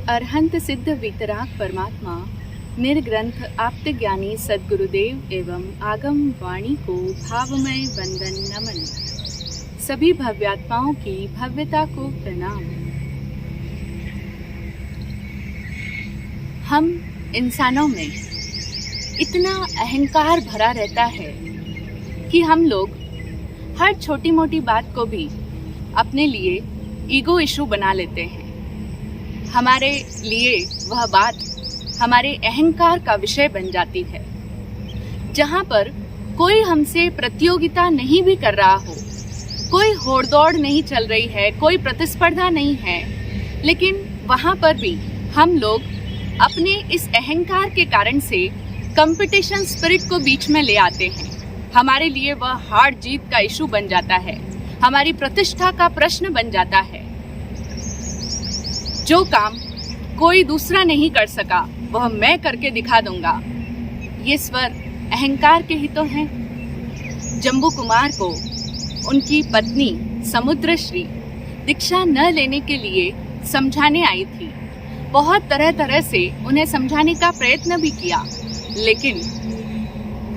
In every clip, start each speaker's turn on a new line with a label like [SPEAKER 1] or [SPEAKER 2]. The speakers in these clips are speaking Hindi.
[SPEAKER 1] अरहंत सिद्ध वितराग परमात्मा निर्ग्रंथ आप्त ज्ञानी सद्गुरुदेव एवं आगम वाणी को भावमय वंदन नमन। सभी भव्यात्माओं की भव्यता को प्रणाम। हम इंसानों में इतना अहंकार भरा रहता है कि हम लोग हर छोटी मोटी बात को भी अपने लिए ईगो इशू बना लेते हैं। हमारे लिए वह बात हमारे अहंकार का विषय बन जाती है। जहाँ पर कोई हमसे प्रतियोगिता नहीं भी कर रहा हो, कोई होड़-दौड़ नहीं चल रही है, कोई प्रतिस्पर्धा नहीं है, लेकिन वहाँ पर भी हम लोग अपने इस अहंकार के कारण से कंपटीशन स्पिरिट को बीच में ले आते हैं। हमारे लिए वह हार जीत का इशू बन जाता है, हमारी प्रतिष्ठा का प्रश्न बन जाता है। जो काम कोई दूसरा नहीं कर सका वह मैं करके दिखा दूंगा। ये स्वर अहंकार के ही तो हैं। जम्बू कुमार को उनकी पत्नी समुद्रश्री दीक्षा न लेने के लिए समझाने आई थी। बहुत तरह तरह से उन्हें समझाने का प्रयत्न भी किया, लेकिन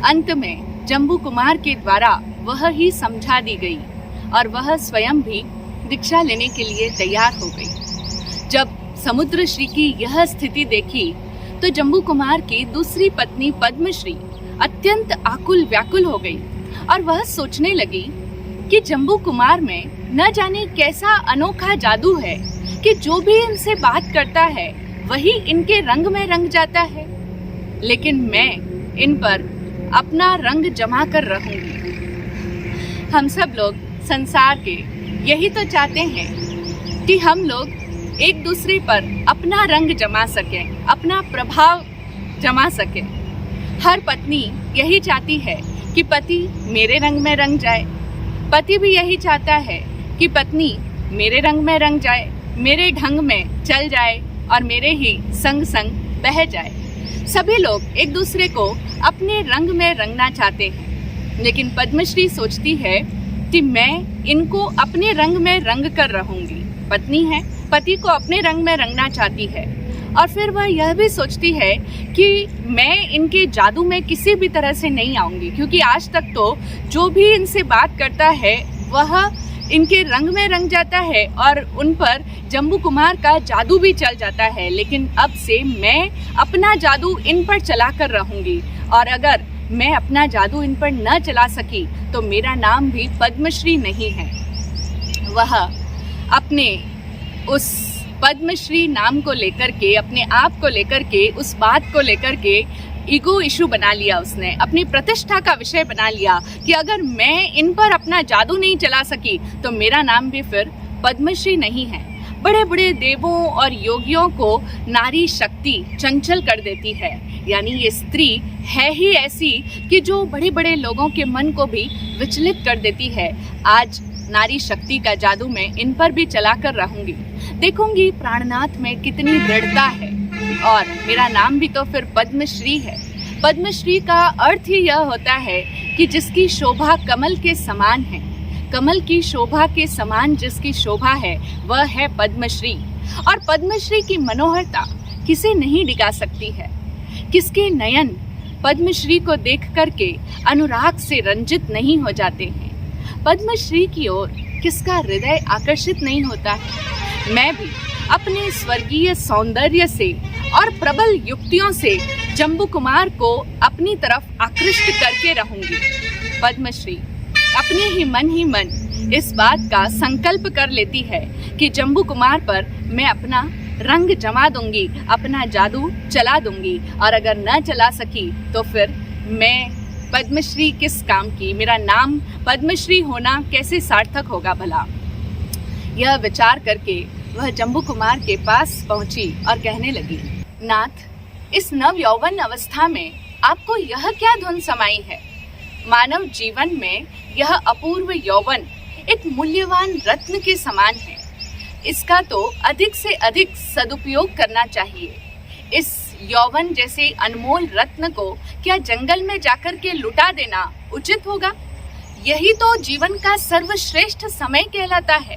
[SPEAKER 1] अंत में जम्बू कुमार के द्वारा वह ही समझा दी गई और वह स्वयं भी दीक्षा लेने के लिए तैयार हो गई। जब समुद्रश्री की यह स्थिति देखी तो जम्बू कुमार की दूसरी पत्नी पद्मश्री अत्यंत आकुल व्याकुल हो गई और वह सोचने लगी कि जम्बू कुमार में न जाने कैसा अनोखा जादू है कि जो भी इनसे बात करता है वही इनके रंग में रंग जाता है। लेकिन मैं इन पर अपना रंग जमा कर रहूंगी। हम सब लोग संसार के यही तो चाहते हैं कि हम लोग एक दूसरे पर अपना रंग जमा सकें, अपना प्रभाव जमा सकें। हर पत्नी यही चाहती है कि पति मेरे रंग में रंग जाए, पति भी यही चाहता है कि पत्नी मेरे रंग में रंग जाए, मेरे ढंग में चल जाए और मेरे ही संग संग बह जाए। सभी लोग एक दूसरे को अपने रंग में रंगना चाहते हैं, लेकिन पद्मश्री सोचती है कि मैं इनको अपने रंग में रंग कर रहूंगी। पत्नी है, पति को अपने रंग में रंगना चाहती है और फिर वह यह भी सोचती है कि मैं इनके जादू में किसी भी तरह से नहीं आऊंगी, क्योंकि आज तक तो जो भी इनसे बात करता है वह इनके रंग में रंग जाता है और उन पर जम्बू कुमार का जादू भी चल जाता है। लेकिन अब से मैं अपना जादू इन पर चला कर रहूंगी और अगर मैं अपना जादू इन पर न चला सकी तो मेरा नाम भी पद्मश्री नहीं है। वह अपने उस पद्मश्री नाम को लेकर के, अपने आप को लेकर के, उस बात को लेकर के ईगो इशू बना लिया। उसने अपनी प्रतिष्ठा का विषय बना लिया कि अगर मैं इन पर अपना जादू नहीं चला सकी तो मेरा नाम भी फिर पद्मश्री नहीं है। बड़े बड़े देवों और योगियों को नारी शक्ति चंचल कर देती है, यानी ये स्त्री है ही ऐसी कि जो बड़े बड़े लोगों के मन को भी विचलित कर देती है। आज नारी शक्ति का जादू मैं इन पर भी चला कर रहूंगी। देखूंगी प्राणनाथ में कितनी दृढ़ता है और मेरा नाम भी तो फिर पद्मश्री है। पद्मश्री का अर्थ ही यह होता है कि जिसकी शोभा कमल के समान है। कमल की शोभा के समान जिसकी शोभा है वह है पद्मश्री। और पद्मश्री की मनोहरता किसे नहीं डिगा सकती है। किसके नयन पद्मश्री को देख करके अनुराग से रंजित नहीं हो जाते हैं। पद्मश्री की ओर किसका हृदय आकर्षित नहीं होता है। मैं भी अपने स्वर्गीय सौंदर्य से और प्रबल युक्तियों से जम्बू कुमार को अपनी तरफ आकृष्ट करके रहूंगी। पद्मश्री अपने ही मन इस बात का संकल्प कर लेती है कि जम्बू कुमार पर मैं अपना रंग जमा दूंगी, अपना जादू चला दूंगी और अगर न चला सकी तो फिर मैं पद्मश्री किस काम की, मेरा नाम पद्मश्री होना कैसे सार्थक होगा भला। यह विचार करके वह जम्बू कुमार के पास पहुंची और कहने लगी, नाथ, इस नव यौवन अवस्था में आपको यह क्या धुन समाई है। मानव जीवन में यह अपूर्व यौवन एक मूल्यवान रत्न के समान है। इसका तो अधिक से अधिक सदुपयोग करना चाहिए। इस यौवन जैसे अनमोल रत्न को क्या जंगल में जाकर के लुटा देना उचित होगा? यही तो जीवन का सर्वश्रेष्ठ समय कहलाता है।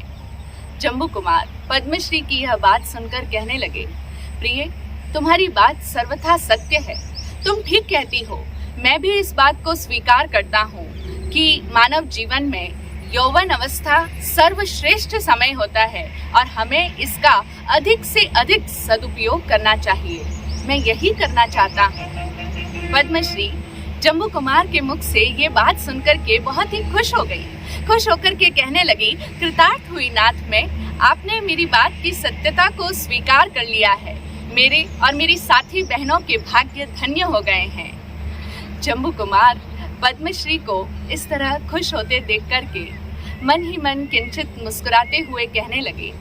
[SPEAKER 1] जम्बू कुमार पद्मश्री की यह बात सुनकर कहने लगे, प्रिय, तुम्हारी बात सर्वथा सत्य है। तुम ठीक कहती हो। मैं भी इस बात को स्वीकार करता हूँ कि मानव जीवन में यौवन अवस्था सर्वश्रेष्ठ समय होता है और हमें इसका अधिक से अधिक सदुपयोग करना चाहिए। मैं यही करना चाहता हूँ। पद्मश्री जम्बू कुमार के मुख से ये बात सुनकर के बहुत ही खुश हो गई। खुश होकर के कहने लगी, कृतार्थ हुई नाथ में, आपने मेरी बात की सत्यता को स्वीकार कर लिया है। मेरे और मेरी साथी बहनों के भाग्य धन्य हो गए हैं। जम्बू कुमार पद्मश्री को इस तरह खुश होते देख करके मन ही मन किंचित मुस्कुराते हुए कहने लगे,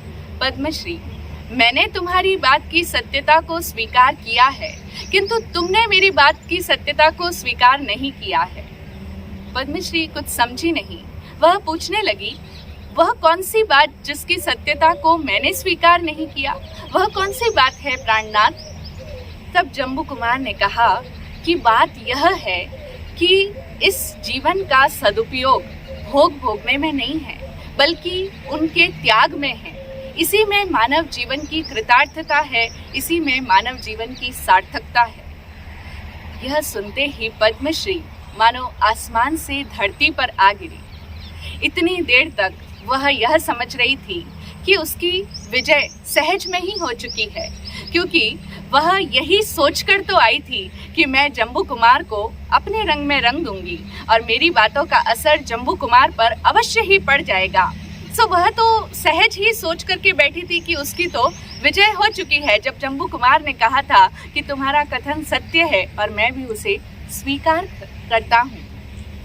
[SPEAKER 1] पद्मश्री, मैंने तुम्हारी बात की सत्यता को स्वीकार किया है, किंतु तुमने मेरी बात की सत्यता को स्वीकार नहीं किया है। पद्मश्री कुछ समझी नहीं। वह पूछने लगी, वह कौन सी बात जिसकी सत्यता को मैंने स्वीकार नहीं किया? वह कौन सी बात है प्राणनाथ? तब जम्बू कुमार ने कहा कि बात यह है कि इस जीवन का सदुपयोग भोग भोगने में नहीं है, बल्कि उनके त्याग में है। इसी में मानव जीवन की कृतार्थता है, इसी में मानव जीवन की सार्थकता है। यह सुनते ही पद्मश्री मानो आसमान से धरती पर आ गिरी। इतनी देर तक वह यह समझ रही थी कि उसकी विजय सहज में ही हो चुकी है, क्योंकि वह यही सोचकर तो आई थी कि मैं जम्बू कुमार को अपने रंग में रंग दूंगी और मेरी बातों का असर जम्बू कुमार पर अवश्य ही पड़ जाएगा। सो वह तो सहज ही सोच करके बैठी थी कि उसकी तो विजय हो चुकी है, जब जम्बू कुमार ने कहा था कि तुम्हारा कथन सत्य है और मैं भी उसे स्वीकार करता हूँ।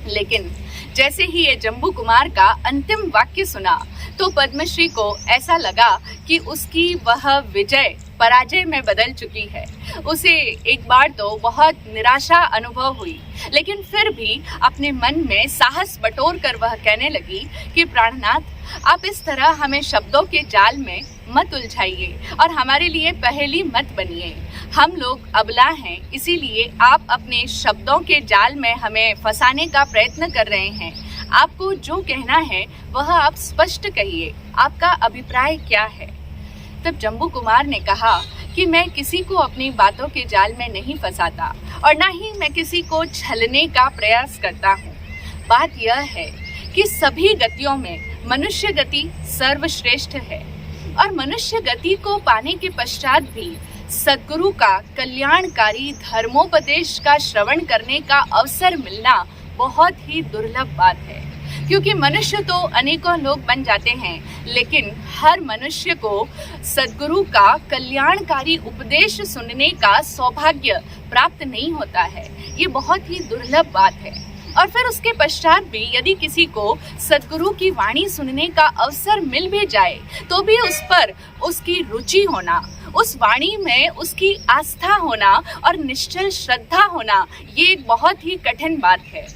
[SPEAKER 1] लेकिन जैसे ही ये जम्बू कुमार का अंतिम वाक्य सुना तो पद्मश्री को ऐसा लगा कि उसकी वह विजय पराजय में बदल चुकी है। उसे एक बार तो बहुत निराशा अनुभव हुई, लेकिन फिर भी अपने मन में साहस बटोर कर वह कहने लगी कि प्राणनाथ, आप इस तरह हमें शब्दों के जाल में मत उलझाइए और हमारे लिए पहेली मत बनिए। हम लोग अबला हैं, इसीलिए आप अपने शब्दों के जाल में हमें फंसाने का प्रयत्न कर रहे हैं। आपको जो कहना है वह आप स्पष्ट कहिए, आपका अभिप्राय क्या है? तब जम्बू कुमार ने कहा कि मैं किसी को अपनी बातों के जाल में नहीं फंसाता और ना ही मैं किसी को छलने का प्रयास करता हूँ। बात यह है कि सभी गतियों में मनुष्य गति सर्वश्रेष्ठ है और मनुष्य गति को पाने के पश्चात भी सद्गुरु का कल्याणकारी धर्मोपदेश का श्रवण करने का अवसर मिलना बहुत ही दुर्लभ बात है, क्योंकि मनुष्य तो अनेकों लोग बन जाते हैं, लेकिन हर मनुष्य को सद्गुरु का कल्याणकारी उपदेश सुनने का सौभाग्य प्राप्त नहीं होता है। ये बहुत ही दुर्लभ बात है। और फिर उसके पश्चात भी यदि किसी को सद्गुरु की वाणी सुनने का अवसर मिल भी जाए तो भी उस पर उसकी रुचि होना, उस वाणी में उसकी आस्था होना और निश्चल श्रद्धा होना, ये एक बहुत ही कठिन बात है।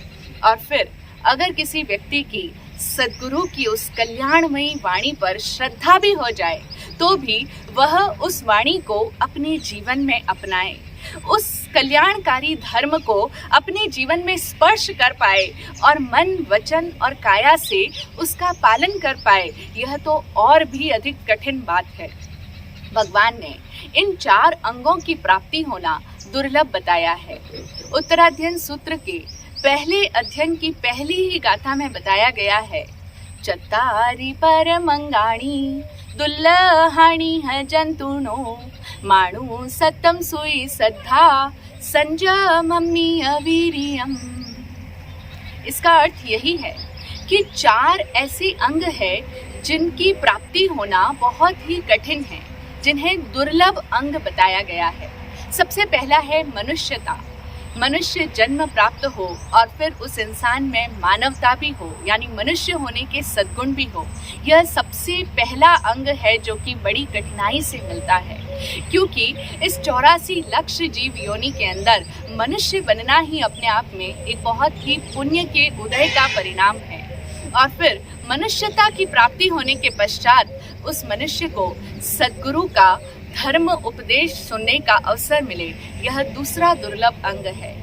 [SPEAKER 1] और फिर अगर किसी व्यक्ति की सद्गुरु की उस कल्याणमयी वाणी पर श्रद्धा भी हो जाए तो भी वह उस वाणी को अपने जीवन में अपनाए, उस कल्याणकारी धर्म को अपने जीवन में स्पर्श कर पाए और मन, वचन और काया से उसका पालन कर पाए, यह तो और भी अधिक कठिन बात है। भगवान ने इन 4 अंगों की प्राप्ति होना दुर्लभ बताया है। उत्तराध्ययन सूत्र के पहले अध्ययन की पहली ही गाथा में बताया गया है, चत्तारि परमंगाणी दुर्लहानि ह जंतुनो माणु सत्यम सुई श्रद्धा संजमम्मी अवीरियम। इसका अर्थ यही है कि 4 ऐसे अंग हैं जिनकी प्राप्ति होना बहुत ही कठिन है, जिन्हें दुर्लभ अंग बताया गया है। सबसे पहला है मनुष्यता। मनुष्य जन्म प्राप्त हो और फिर उस इंसान में मानवता भी हो, यानी मनुष्य होने के सद्गुण भी हो। यह सबसे पहला अंग है जो कि बड़ी कठिनाई से मिलता है, क्योंकि इस 84 लक्ष जीव योनि के अंदर मनुष्य बनना ही अपने आप में एक बहुत ही पुण्य के उदय का परिणाम है। और फिर मनुष्यता की प्राप्ति होने के पश्चात उस मनुष्य को सद्गुरु का धर्म उपदेश सुनने का अवसर मिले, यह दूसरा दुर्लभ अंग है।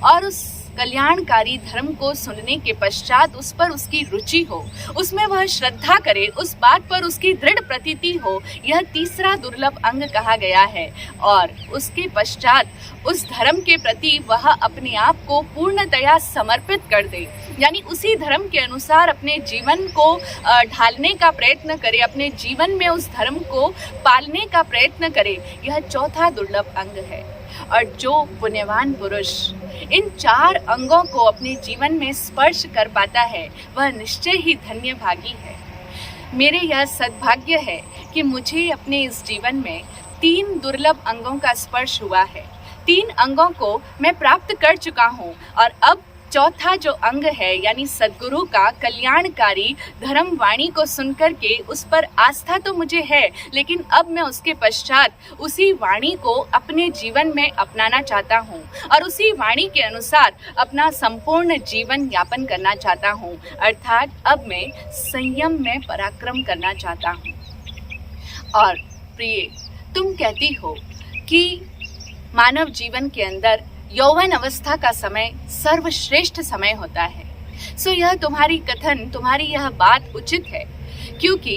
[SPEAKER 1] और उस कल्याणकारी धर्म को सुनने के पश्चात उस पर उसकी रुचि हो, उसमें वह श्रद्धा करे, उस बात पर उसकी दृढ़ प्रतीति हो, यह तीसरा दुर्लभ अंग कहा गया है। और उसके पश्चात उस धर्म के प्रति वह अपने आप को पूर्णतया समर्पित कर दे, यानी उसी धर्म के अनुसार अपने जीवन को ढालने का प्रयत्न करे, अपने जीवन में उस धर्म को पालने का प्रयत्न करे, यह चौथा दुर्लभ अंग है। और जो पुण्यवान पुरुष इन 4 अंगों को अपने जीवन में स्पर्श कर पाता है वह निश्चय ही धन्य भागी है। मेरे यह सद्भाग्य है कि मुझे अपने इस जीवन में 3 दुर्लभ अंगों का स्पर्श हुआ है। 3 अंगों को मैं प्राप्त कर चुका हूँ और अब चौथा जो अंग है यानी सद्गुरु का कल्याणकारी धर्म वाणी को सुनकर के उस पर आस्था तो मुझे है, लेकिन अब मैं उसके पश्चात उसी वाणी को अपने जीवन में अपनाना चाहता हूँ और उसी वाणी के अनुसार अपना संपूर्ण जीवन यापन करना चाहता हूँ। अर्थात अब मैं संयम में पराक्रम करना चाहता हूँ। और प्रिय, तुम कहती हो कि मानव जीवन के अंदर यौवन अवस्था का समय सर्वश्रेष्ठ समय होता है। सो यह तुम्हारी कथन, तुम्हारी यह बात उचित है, क्योंकि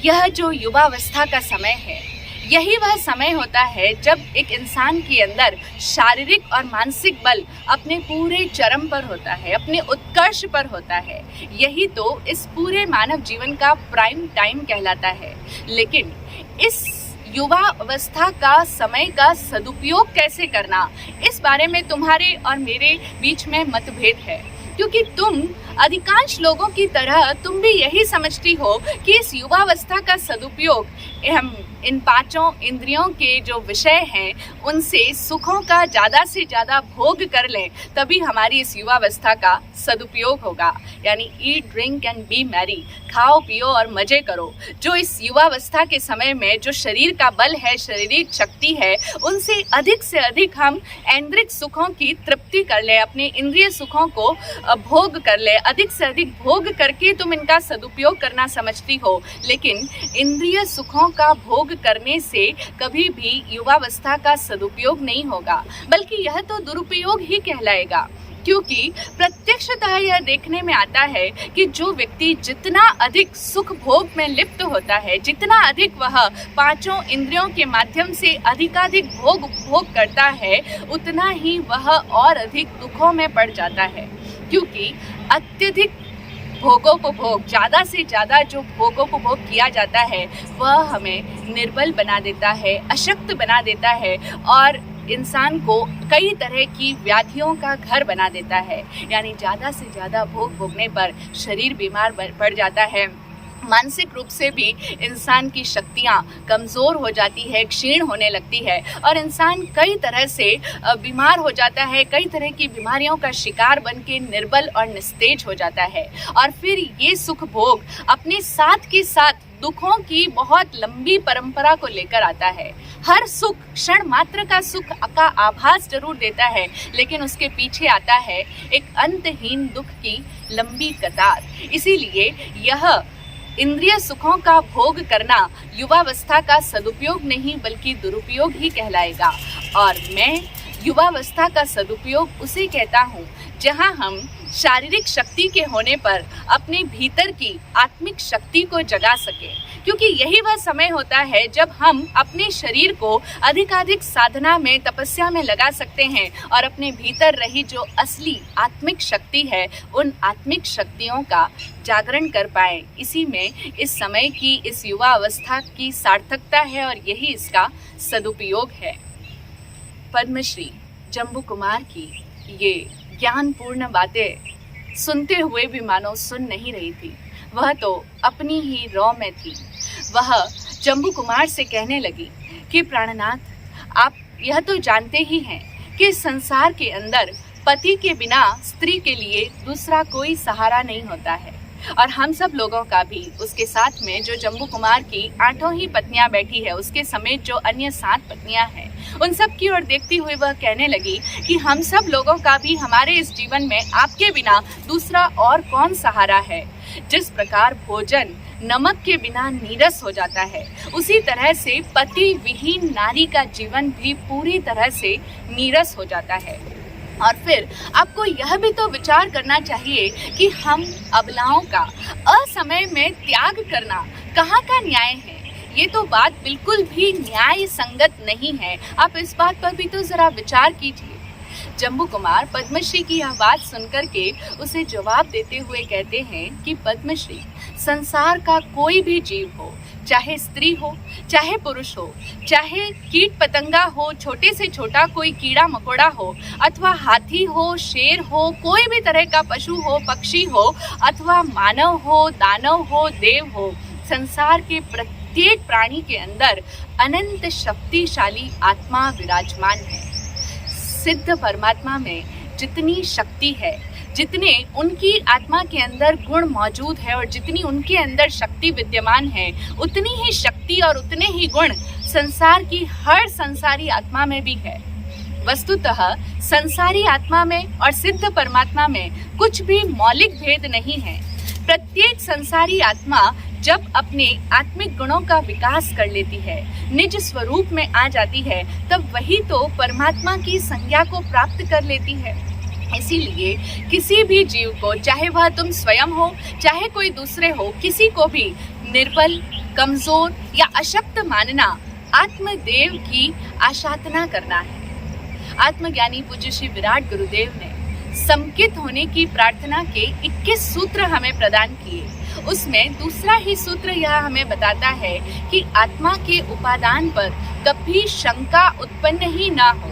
[SPEAKER 1] यह जो युवावस्था का समय है यही वह समय होता है जब एक इंसान के अंदर शारीरिक और मानसिक बल अपने पूरे चरम पर होता है, अपने उत्कर्ष पर होता है। यही तो इस पूरे मानव जीवन का प्राइम टाइम कहलाता है। लेकिन इस युवा अवस्था का समय का सदुपयोग कैसे करना, इस बारे में तुम्हारे और मेरे बीच में मतभेद है, क्योंकि तुम अधिकांश लोगों की तरह तुम भी यही समझती हो कि इस युवावस्था का सदुपयोग हम इन 5 इंद्रियों के जो विषय हैं उनसे सुखों का ज़्यादा से ज़्यादा भोग कर लें, तभी हमारी इस युवावस्था का सदुपयोग होगा। यानी eat drink and B Mary, खाओ पियो और मजे करो। जो इस युवावस्था के समय में जो शरीर का बल है, शारीरिक शक्ति है, उनसे अधिक से अधिक हम ऐन्द्रिक सुखों की तृप्ति कर लें, अपने इंद्रिय सुखों को भोग कर ले, अधिक से अधिक भोग करके तुम इनका सदुपयोग करना समझती हो। लेकिन इंद्रिय सुखों का भोग करने से कभी भी युवावस्था का सदुपयोग नहीं होगा, बल्कि यह तो दुरुपयोग ही कहलाएगा। क्योंकि प्रत्यक्षतः यह देखने में आता है कि जो व्यक्ति जितना अधिक सुख भोग में लिप्त होता है, जितना अधिक वह 5 इंद्रियों के माध्यम से अधिकाधिक भोग करता है, उतना ही वह और अधिक दुखों में पड़ जाता है। क्योंकि अत्यधिक भोगोपभोग, ज़्यादा से ज़्यादा जो भोगोपभोग किया जाता है वह हमें निर्बल बना देता है, अशक्त बना देता है और इंसान को कई तरह की व्याधियों का घर बना देता है। यानी ज़्यादा से ज़्यादा भोग भोगने पर शरीर बीमार पड़ जाता है, मानसिक रूप से भी इंसान की शक्तियाँ कमज़ोर हो जाती है, क्षीण होने लगती है और इंसान कई तरह से बीमार हो जाता है, कई तरह की बीमारियों का शिकार बन के निर्बल और निस्तेज हो जाता है। और फिर ये सुख भोग अपने साथ के साथ दुखों की बहुत लंबी परंपरा को लेकर आता है। हर सुख क्षण मात्र का सुख का आभास जरूर देता है, लेकिन उसके पीछे आता है एक अंतहीन दुख की लंबी कतार। इसीलिए यह इंद्रिय सुखों का भोग करना युवावस्था का सदुपयोग नहीं बल्कि दुरुपयोग ही कहलाएगा। और मैं युवावस्था का सदुपयोग उसे कहता हूँ जहाँ हम शारीरिक शक्ति के होने पर अपने भीतर की आत्मिक शक्ति को जगा सके, क्योंकि यही वह समय होता है जब हम अपने शरीर को अधिकाधिक साधना में, तपस्या में लगा सकते हैं और अपने भीतर रही जो असली आत्मिक शक्ति है उन आत्मिक शक्तियों का जागरण कर पाएं। इसी में इस समय की, इस युवा अवस्था की सार्थकता है और यही इसका सदुपयोग है। पद्मश्री जम्बू कुमार की ये ज्ञानपूर्ण बातें सुनते हुए भी मानो सुन नहीं रही थी, वह तो अपनी ही रौ में थी। वह जम्बू कुमार से कहने लगी कि प्राणनाथ, आप यह तो जानते ही हैं कि संसार के अंदर पति के बिना स्त्री के लिए दूसरा कोई सहारा नहीं होता है, और हम सब लोगों का भी, उसके साथ में जो जम्बू कुमार की 8 ही पत्नियां बैठी है, उसके समेत जो अन्य 7 पत्नियां हैं, उन सब की ओर देखती हुई वह कहने लगी कि हम सब लोगों का भी हमारे इस जीवन में आपके बिना दूसरा और कौन सहारा है। जिस प्रकार भोजन नमक के बिना नीरस हो जाता है, उसी तरह से पति विहीन नारी का जीवन भी पूरी तरह से नीरस हो जाता है। और फिर आपको यह भी तो विचार करना चाहिए कि हम अबलाओं का असमय में त्याग करना कहाँ का न्याय है। ये तो बात बिल्कुल भी न्याय संगत नहीं है। आप इस बात पर भी तो जरा विचार कीजिए। जम्बू कुमार पद्मश्री की यह बात सुनकर के उसे जवाब देते हुए कहते हैं कि पद्मश्री, संसार का कोई भी जीव हो, चाहे स्त्री हो, चाहे पुरुष हो, चाहे कीट पतंगा हो, छोटे से छोटा कोई कीड़ा मकोड़ा हो, अथवा हाथी हो, शेर हो, कोई भी तरह का पशु हो, पक्षी हो, अथवा मानव हो, दानव हो, देव हो, संसार के प्रत्येक प्राणी के अंदर अनंत शक्तिशाली आत्मा विराजमान है। सिद्ध परमात्मा में जितनी शक्ति है, जितने उनकी आत्मा के अंदर गुण मौजूद है और जितनी उनके अंदर शक्ति विद्यमान है, उतनी ही शक्ति और उतने ही गुण संसार की हर संसारी आत्मा में भी है। वस्तुतः संसारी आत्मा में और सिद्ध परमात्मा में कुछ भी मौलिक भेद नहीं है। प्रत्येक संसारी आत्मा जब अपने आत्मिक गुणों का विकास कर लेती है, निज स्वरूप में आ जाती है, तब वही तो परमात्मा की संज्ञा को प्राप्त कर लेती है। इसीलिए किसी भी जीव को, चाहे वह तुम स्वयं हो, चाहे कोई दूसरे हो, किसी को भी निर्बल, कमजोर या अशक्त मानना आत्मदेव की आशातना करना है। आत्मज्ञानी पूज्य श्री विराट गुरुदेव ने समकित होने की प्रार्थना के 21 सूत्र हमें प्रदान किए। उसमें दूसरा ही सूत्र यह हमें बताता है कि आत्मा के उपादान पर कभी शंका उत्पन्न ही ना हो।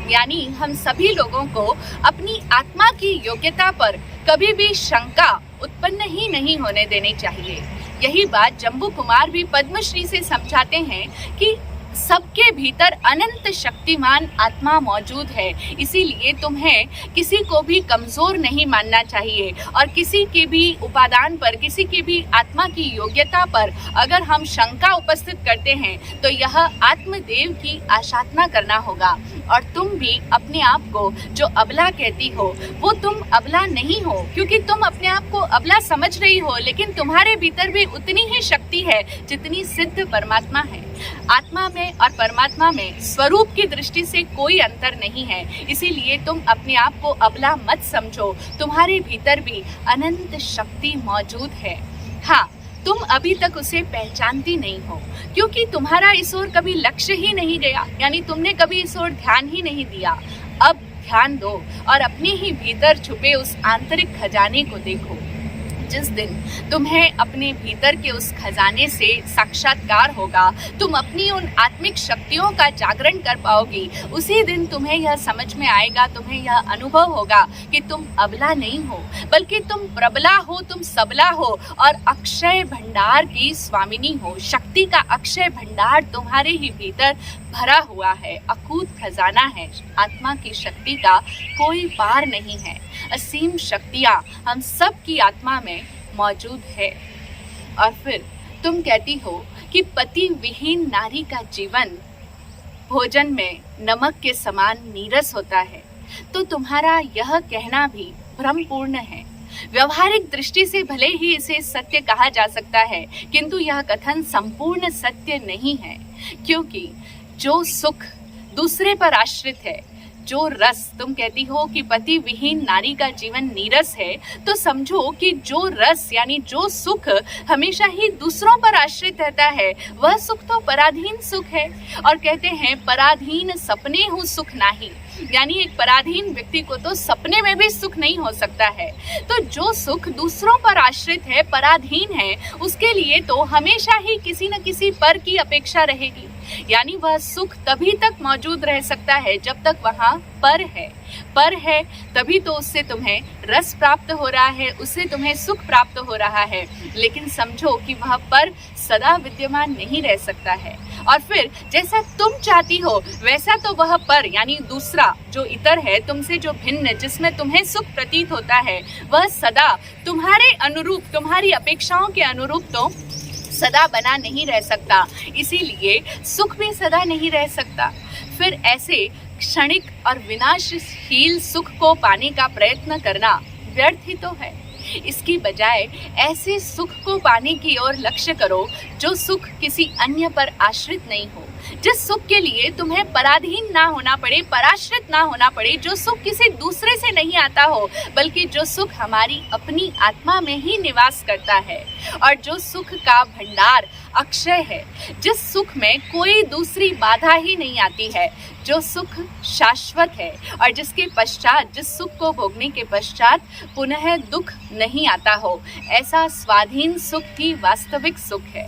[SPEAKER 1] यानी हम सभी लोगों को अपनी आत्मा की योग्यता पर कभी भी शंका उत्पन्न ही नहीं होने देनी चाहिए। यही बात जम्बू कुमार भी पद्मश्री से समझाते हैं कि सबके भीतर अनंत शक्तिमान आत्मा मौजूद है। इसीलिए तुम्हें किसी को भी कमजोर नहीं मानना चाहिए और किसी के भी उपादान पर, किसी की भी आत्मा की योग्यता पर अगर हम शंका उपस्थित करते हैं तो यह आत्मदेव की आशातना करना होगा। और तुम भी अपने आप को जो अबला कहती हो, वो तुम अबला नहीं हो, क्योंकि तुम अपने आप को अबला समझ रही हो, लेकिन तुम्हारे भीतर भी उतनी ही शक्ति है जितनी सिद्ध परमात्मा है। आत्मा में और परमात्मा में स्वरूप की दृष्टि से कोई अंतर नहीं है। इसीलिए तुम अपने आप को अबला मत समझो, तुम्हारे भीतर भी अनंत शक्ति मौजूद है। हाँ, तुम अभी तक उसे पहचानती नहीं हो, क्योंकि तुम्हारा इस ओर कभी लक्ष्य ही नहीं गया, यानी तुमने कभी इस ओर ध्यान ही नहीं दिया। अब ध्यान दो और अपने ही भीतर छुपे उस आंतरिक खजाने को देखो। जिस दिन तुम्हें अपने भीतर के उस खजाने से साक्षात्कार होगा, तुम अपनी उन आत्मिक शक्तियों का जागरण कर पाओगी। उसी दिन तुम्हें यह समझ में आएगा, तुम्हें यह अनुभव होगा कि तुम अबला नहीं हो, बल्कि तुम प्रबला हो, तुम सबला हो और अक्षय भंडार की स्वामिनी हो। शक्ति का अक्षय भंडार तुम्हारे ही भीतर भरा हुआ है, अकूत खजाना है। आत्मा की शक्ति का कोई पार नहीं है। असीम शक्तियाँ हम सब की आत्मा में मौजूद है। और फिर तुम कहती हो कि पति विहीन नारी का जीवन भोजन में नमक के समान नीरस होता है, तो तुम्हारा यह कहना भी भ्रमपूर्ण है। व्यवहारिक दृष्टि से भले ही इसे सत्य कहा जा सकता है, किंतु यह कथन संपूर्ण सत्य नहीं है, क्योंकि जो सुख दूसरे पर आश्रित है, जो रस, तुम कहती हो कि पति विहीन नारी का जीवन नीरस है, तो समझो कि जो रस यानी जो सुख हमेशा ही दूसरों पर आश्रित रहता है, वह सुख तो पराधीन सुख है। और कहते हैं पराधीन सपने हूँ सुख नाही, यानी एक पराधीन व्यक्ति को तो सपने में भी सुख नहीं हो सकता है। तो जो सुख दूसरों पर आश्रित है, पराधीन है, उसके लिए तो हमेशा ही किसी न किसी पर की अपेक्षा रहेगी। यानी वह सुख तभी तक मौजूद रह सकता है जब तक वहाँ पर है तभी तो उससे तुम्हें रस प्राप्त हो रहा है, उससे तुम्हें सुख प्राप्त हो रहा है। लेकिन समझो कि वह पर सदा विद्यमान नहीं रह सकता है। और फिर जैसा तुम चाहती हो वैसा तो वह पर यानी दूसरा जो इतर है, तुमसे जो भिन्न, जिसमें तुम्हें सुख प्रतीत होता है, वह सदा तुम्हारे अनुरूप, तुम्हारी अपेक्षाओं के अनुरूप तो सदा बना नहीं रह सकता। इसीलिए सुख भी सदा नहीं रह सकता। फिर ऐसे क्षणिक और विनाशशील सुख को पाने का प्रयत्न करना व्यर्थ ही तो है। इसकी बजाय ऐसे सुख को पाने की ओर लक्ष्य करो जो सुख किसी अन्य पर आश्रित नहीं हो, जिस सुख के लिए तुम्हें पराधीन ना होना पड़े, पराश्रित ना होना पड़े, जो सुख किसी दूसरे से नहीं आता हो, बल्कि जो सुख हमारी अपनी आत्मा में ही निवास करता है, और जो सुख का भंडार अक्षय है, जिस सुख में कोई दूसरी बाधा ही नहीं आती है, जो सुख शाश्वत है और जिसके पश्चात, जिस सुख को भोगने के पश्चात पुनः दुख नहीं आता हो, ऐसा स्वाधीन सुख ही वास्तविक सुख है।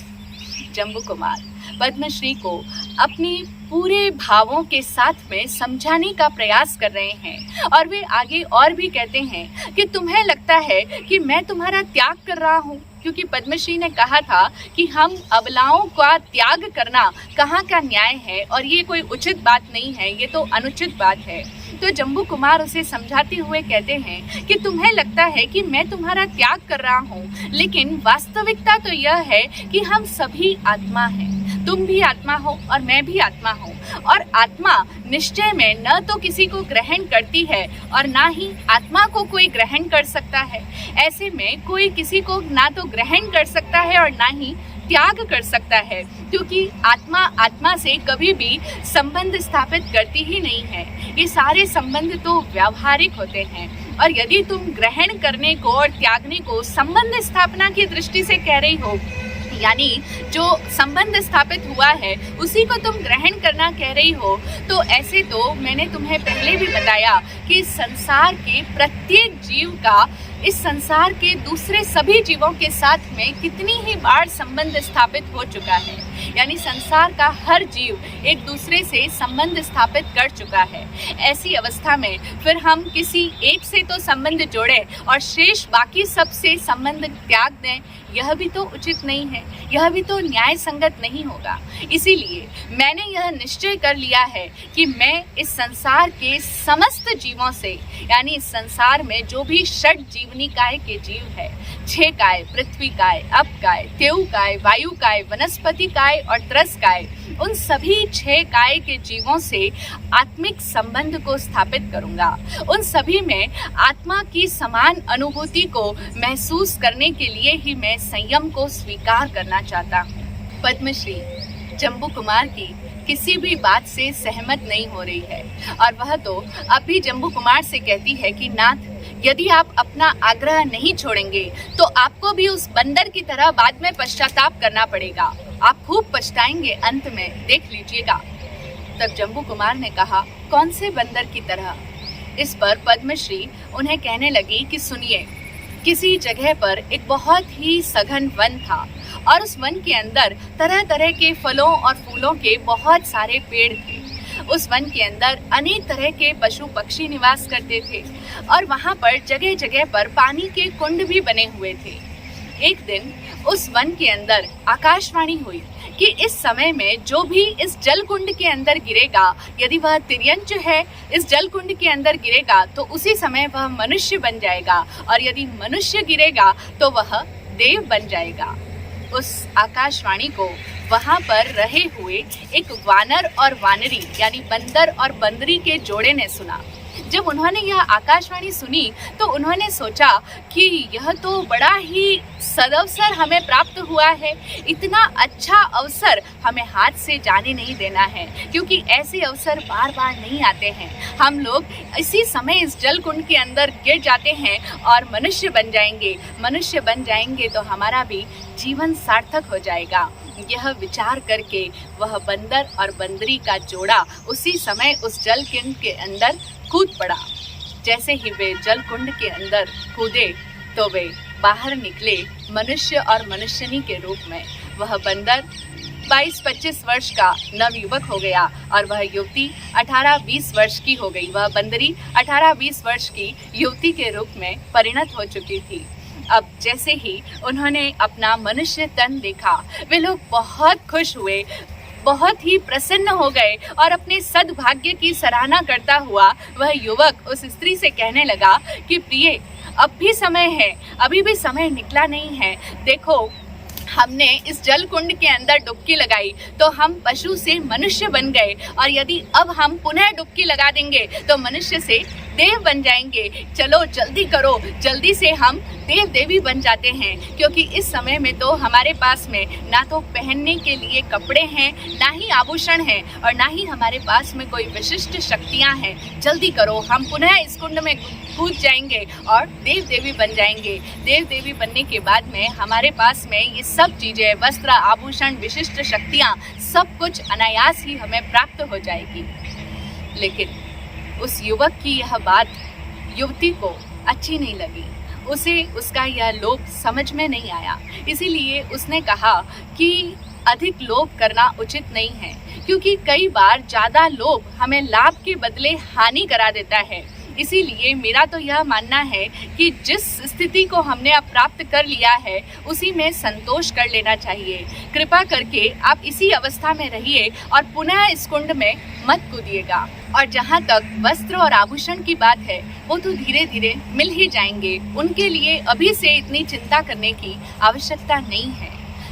[SPEAKER 1] जम्बू कुमार पद्मश्री को अपने पूरे भावों के साथ में समझाने का प्रयास कर रहे हैं, और वे आगे और भी कहते हैं कि तुम्हें लगता है कि मैं तुम्हारा त्याग कर रहा हूँ, क्योंकि पद्मश्री ने कहा था कि हम अबलाओं का त्याग करना कहाँ का न्याय है, और ये कोई उचित बात नहीं है, ये तो अनुचित बात है। तो जम्बू कुमार उसे समझाते हुए कहते हैं कि तुम्हें लगता है कि मैं तुम्हारा त्याग कर रहा हूँ, लेकिन वास्तविकता तो यह है कि हम सभी आत्मा हैं। तुम भी आत्मा हो और मैं भी आत्मा हूँ, और आत्मा निश्चय में न तो किसी को ग्रहण करती है और ना ही आत्मा को कोई ग्रहण कर सकता है। ऐसे में कोई किसी को ना तो ग्रहण कर सकता है और ना ही त्याग कर सकता है, क्योंकि आत्मा आत्मा से कभी भी संबंध स्थापित करती ही नहीं है। ये सारे संबंध तो व्यावहारिक होते हैं, और यदि तुम ग्रहण करने को और त्यागने को संबंध स्थापना की दृष्टि से कह रही हो, यानी जो संबंध स्थापित हुआ है उसी को तुम ग्रहण करना कह रही हो, तो ऐसे तो मैंने तुम्हें पहले भी बताया कि संसार के प्रत्येक जीव का इस संसार के दूसरे सभी जीवों के साथ में कितनी ही बार संबंध स्थापित हो चुका है। यानी संसार का हर जीव एक दूसरे से संबंध स्थापित कर चुका है। ऐसी अवस्था में फिर हम किसी एक से तो संबंध जोड़ें और शेष बाकी सब से संबंध त्याग दें, यह भी तो उचित नहीं है, यह भी तो न्याय संगत नहीं होगा। इसीलिए मैंने यह निश्चय कर लिया है कि मैं इस संसार के समस्त जीवों से, यानी इस संसार में जो भी षट जीवनी काय के जीव है, 6 काय, पृथ्वी काय, अप काय, तेऊ काय, वायु काय, वनस्पति काय और त्रस काय, उन सभी 6 काय के जीवों से आत्मिक संबंध को स्थापित करूंगा। उन सभी में आत्मा की समान अनुभूति को महसूस करने के लिए ही मैं संयम को स्वीकार करना चाहता हूँ। पद्मश्री जम्बू कुमार की किसी भी बात से सहमत नहीं हो रही है, और वह तो अब भी जम्बू कुमार से कहती है कि नाथ, यदि आप अपना आग्रह नहीं छोड़ेंगे तो आपको भी उस बंदर की तरह बाद में पश्चाताप करना पड़ेगा। आप खूब पछताएंगे, अंत में देख लीजिएगा। तब जम्बू कुमार ने कहा, कौन से बंदर की तरह? इस पर पद्मश्री उन्हें कहने लगी कि सुनिए, किसी जगह पर एक बहुत ही सघन वन था, और उस वन के अंदर तरह तरह के फलों और फूलों के बहुत सारे पेड़ थे। उस वन के अंदर अनेक तरह के पशु पक्षी निवास करते थे, और वहाँ पर जगह जगह पर पानी के कुंड भी बने हुए थे। एक दिन उस वन के अंदर आकाशवाणी हुई कि इस समय में जो भी इस जल कुंड के अंदर गिरेगा, यदि वह तिर्यंच है, इस जल कुंड के अंदर गिरेगा तो उसी समय वह मनुष्य बन जाएगा, और यदि मनुष्य गिरेगा तो वह देव बन जाएगा। उस आकाशवाणी को वहाँ पर रहे हुए एक वानर और वानरी, यानी बंदर और बंदरी के जोड़े ने सुना। जब उन्होंने यह आकाशवाणी सुनी तो उन्होंने सोचा कि यह तो बड़ा ही सदअवसर हमें प्राप्त हुआ है, इतना अच्छा अवसर हमें हाथ से जाने नहीं देना है, क्योंकि ऐसे अवसर बार बार नहीं आते हैं। हम लोग इसी समय इस जल कुंड के अंदर गिर जाते हैं और मनुष्य बन जाएंगे। मनुष्य बन जाएंगे तो हमारा भी जीवन सार्थक हो जाएगा। यह विचार करके वह बंदर और बंदरी का जोड़ा उसी समय उस जल कुंड के अंदर कूद पड़ा। जैसे ही वे जल कुंड के अंदर कूदे तो वे बाहर निकले मनुष्य और मनुष्यनी के रूप में। वह बंदर 22-25 वर्ष का नवयुवक हो गया और वह युवती 18-20 वर्ष की हो गई। वह बंदरी 18-20 वर्ष की युवती के रूप में परिणत हो चुकी थी। अब जैसे ही उन्होंने अपना मनुष्य तन देखा, वे लोग बहुत खुश हुए, बहुत ही प्रसन्न हो गए, और अपने सद्भाग्य की सराहना करता हुआ वह युवक उस स्त्री से कहने लगा कि प्रिय, अब भी समय है, अभी भी समय निकला नहीं है। देखो, हमने इस जल कुंड के अंदर डुबकी लगाई तो हम पशु से मनुष्य बन गए, और यदि अब हम पुनः डुबकी लगा देंगे तो मनुष्य से देव बन जाएंगे। चलो जल्दी करो, जल्दी से हम देव देवी बन जाते हैं, क्योंकि इस समय में तो हमारे पास में ना तो पहनने के लिए कपड़े हैं, ना ही आभूषण हैं, और ना ही हमारे पास में कोई विशिष्ट शक्तियाँ हैं। जल्दी करो, हम पुनः इस कुंड में कूद जाएंगे और देव देवी बन जाएंगे। देव देवी बनने के बाद में हमारे पास में ये सब चीज़ें, वस्त्र, आभूषण, विशिष्ट शक्तियाँ, सब कुछ अनायास ही हमें प्राप्त हो जाएगी। लेकिन उस युवक की यह बात युवती को अच्छी नहीं लगी। उसे उसका यह लोभ समझ में नहीं आया। इसीलिए उसने कहा कि अधिक लोभ करना उचित नहीं है, क्योंकि कई बार ज़्यादा लोभ हमें लाभ के बदले हानि करा देता है। इसीलिए मेरा तो यह मानना है कि जिस स्थिति को हमने अब प्राप्त कर लिया है उसी में संतोष कर लेना चाहिए। कृपा करके आप इसी अवस्था में रहिए और पुनः इस कुंड में मत कूदिएगा। और जहाँ तक वस्त्र और आभूषण की बात है, वो तो धीरे धीरे मिल ही जाएंगे। उनके लिए अभी से इतनी चिंता करने की आवश्यकता नहीं है।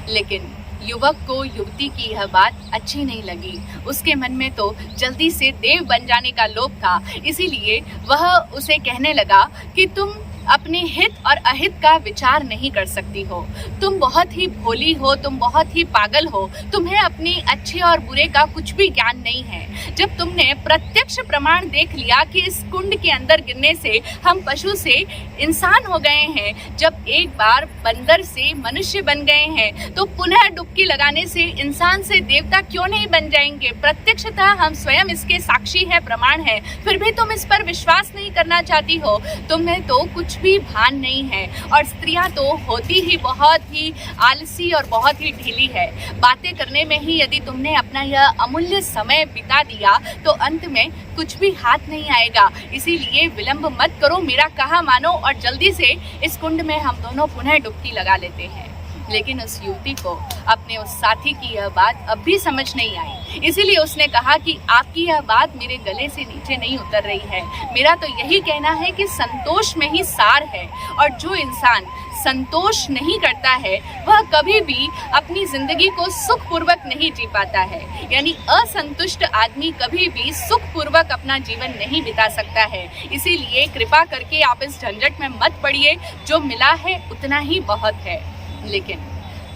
[SPEAKER 1] लेकिन युवक को युवती की यह बात अच्छी नहीं लगी। उसके मन में तो जल्दी से देव बन जाने का लोभ था। इसीलिए वह उसे कहने लगा कि तुम अपने हित और अहित का विचार नहीं कर सकती हो। तुम बहुत ही भोली हो, तुम बहुत ही पागल हो। तुम्हें अपने अच्छे और बुरे का कुछ भी ज्ञान नहीं है। जब तुमने प्रत्यक्ष प्रमाण देख लिया कि इस कुंड के अंदर गिरने से हम पशु से इंसान हो गए हैं, जब एक बार बंदर से मनुष्य बन गए हैं, तो पुनः डुबकी लगाने से इंसान से देवता क्यों नहीं बन जाएंगे? प्रत्यक्षतः हम स्वयं इसके साक्षी है, प्रमाण है। फिर भी तुम इस पर विश्वास नहीं करना चाहती हो। तुम्हें तो कुछ भी भान नहीं है। और स्त्रियां तो होती ही बहुत ही आलसी और बहुत ही ढीली है। बातें करने में ही यदि तुमने अपना यह अमूल्य समय बिता दिया तो अंत में कुछ भी हाथ नहीं आएगा। इसीलिए विलंब मत करो, मेरा कहा मानो और जल्दी से इस कुंड में हम दोनों पुनः डुबकी लगा लेते हैं। लेकिन उस युवती को अपने उस साथी की यह बात अब भी समझ नहीं आई। इसीलिए उसने कहा कि आपकी यह बात मेरे गले से नीचे नहीं उतर रही है। मेरा तो यही कहना है कि संतोष में ही सार है, और जो इंसान संतोष नहीं करता है वह कभी भी अपनी जिंदगी को सुखपूर्वक नहीं जी पाता है। यानी असंतुष्ट आदमी कभी भी सुखपूर्वक अपना जीवन नहीं बिता सकता है। इसीलिए कृपा करके आप इस झंझट में मत पड़िए। जो मिला है उतना ही बहुत है। लेकिन